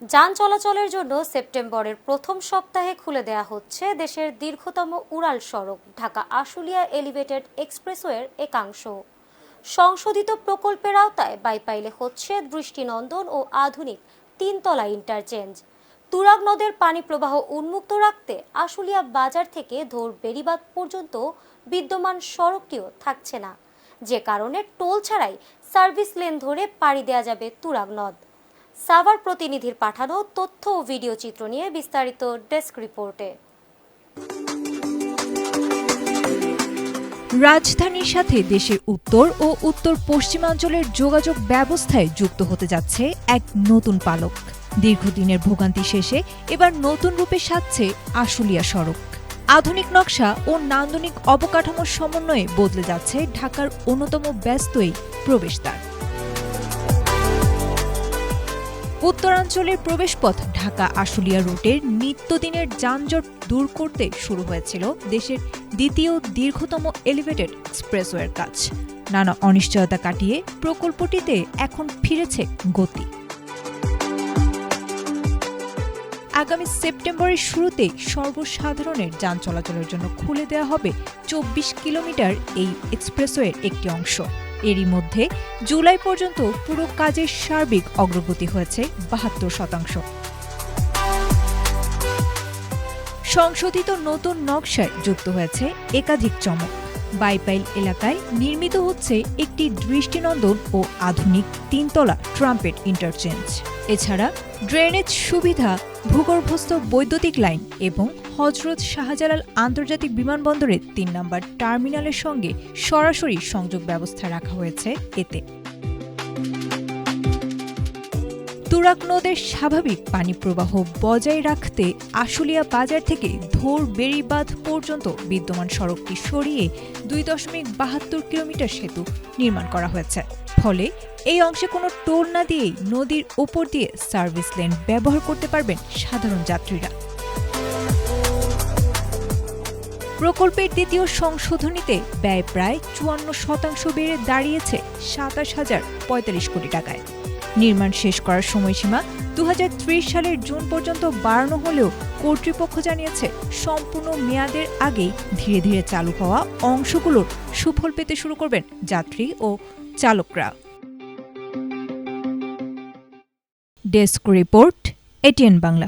যান চলাচলের জন্য সেপ্টেম্বরের প্রথম সপ্তাহে খুলে দেয়া হচ্ছে দেশের দীর্ঘতম উড়াল সড়ক ঢাকা আশুলিয়া এলিভেটেড এক্সপ্রেসওয়ের একাংশ। সংশোধিত প্রকল্পের আওতায় বাইপাইলে হচ্ছে দৃষ্টিনন্দন ও আধুনিক তিনতলা ইন্টারচেঞ্জ। তুরাগ নদের পানি প্রবাহ উন্মুক্ত রাখতে আশুলিয়া বাজার থেকে ধোর বেড়িবাঁধ পর্যন্ত বিদ্যমান সড়কটিও থাকছে না, যে কারণে টোল ছাড়াই সার্ভিস লেন ধরে পাড়ি দেওয়া যাবে তুরাগ নদ। সাভার প্রতিনিধির পাঠানো তথ্য ও ভিডিও চিত্র নিয়ে বিস্তারিত ডেস্ক রিপোর্টে। রাজধানীর সাথে দেশের উত্তর ও উত্তর পশ্চিমাঞ্চলের যোগাযোগ ব্যবস্থায় যুক্ত হতে যাচ্ছে এক নতুন পালক। দীর্ঘদিনের ভোগান্তি শেষে এবার নতুন রূপে সাজছে আশুলিয়া সড়ক। আধুনিক নকশা ও নান্দনিক অবকাঠামোর সমন্বয়ে বদলে যাচ্ছে ঢাকার অন্যতম ব্যস্ত এই প্রবেশদ্বার। উত্তরাঞ্চলের প্রবেশপথ ঢাকা আশুলিয়া রুটের নিত্যদিনের যানজট দূর করতে শুরু হয়েছিল দেশের দ্বিতীয় দীর্ঘতম এলিভেটেড এক্সপ্রেসওয়ের কাজ। নানা অনিশ্চয়তা কাটিয়ে প্রকল্পটিতে এখন ফিরেছে গতি। আগামী সেপ্টেম্বরের শুরুতেই সর্বসাধারণের যান চলাচলের জন্য খুলে দেওয়া হবে ২৪ কিলোমিটার এই এক্সপ্রেসওয়ের একটি অংশ। এরই মধ্যে জুলাই পর্যন্ত পুরো কাজের সার্বিক অগ্রগতি হয়েছে ৭২%। সংশোধিত নতুন নকশায় যুক্ত হয়েছে একাধিক চমক। বাইপাইল এলাকায় নির্মিত হচ্ছে একটি দৃষ্টিনন্দন ও আধুনিক তিনতলা ট্রাম্পেট ইন্টারচেঞ্জ। এছাড়া ড্রেনেজ সুবিধা, ভূগর্ভস্থ বৈদ্যুতিক লাইন এবং হজরত শাহজালাল আন্তর্জাতিক বিমানবন্দরের ৩ নম্বর টার্মিনালের সঙ্গে সরাসরি সংযোগ ব্যবস্থা রাখা হয়েছে এতে। তুরাগ নদের স্বাভাবিক পানি প্রবাহ বজায় রাখতে আশুলিয়া বাজার থেকে ধোর বেড়িবাঁধ পর্যন্ত বিদ্যমান সড়কটি সরিয়ে ২.৭২ কিলোমিটার সেতু নির্মাণ করা হয়েছে। ফলে এই অংশে কোনো টোল না দিয়েই নদীর ওপর দিয়ে সার্ভিস লেন ব্যবহার করতে পারবেন সাধারণ যাত্রীরা। প্রকল্পের দ্বিতীয় সংশোধনীতে ব্যয় প্রায় ৫৪% বেড়ে দাঁড়িয়েছে ২৭,০৪৫ কোটি টাকায়। নির্মাণ শেষ করার সময়সীমা ২০৩০ সালের জুন পর্যন্ত বাড়ানো হলেও কর্তৃপক্ষ জানিয়েছে সম্পূর্ণ মেয়াদের আগেই ধীরে ধীরে চালু হওয়া অংশগুলোর সুফল পেতে শুরু করবেন যাত্রী ও চালকরা। Desk report, ATN Bangla.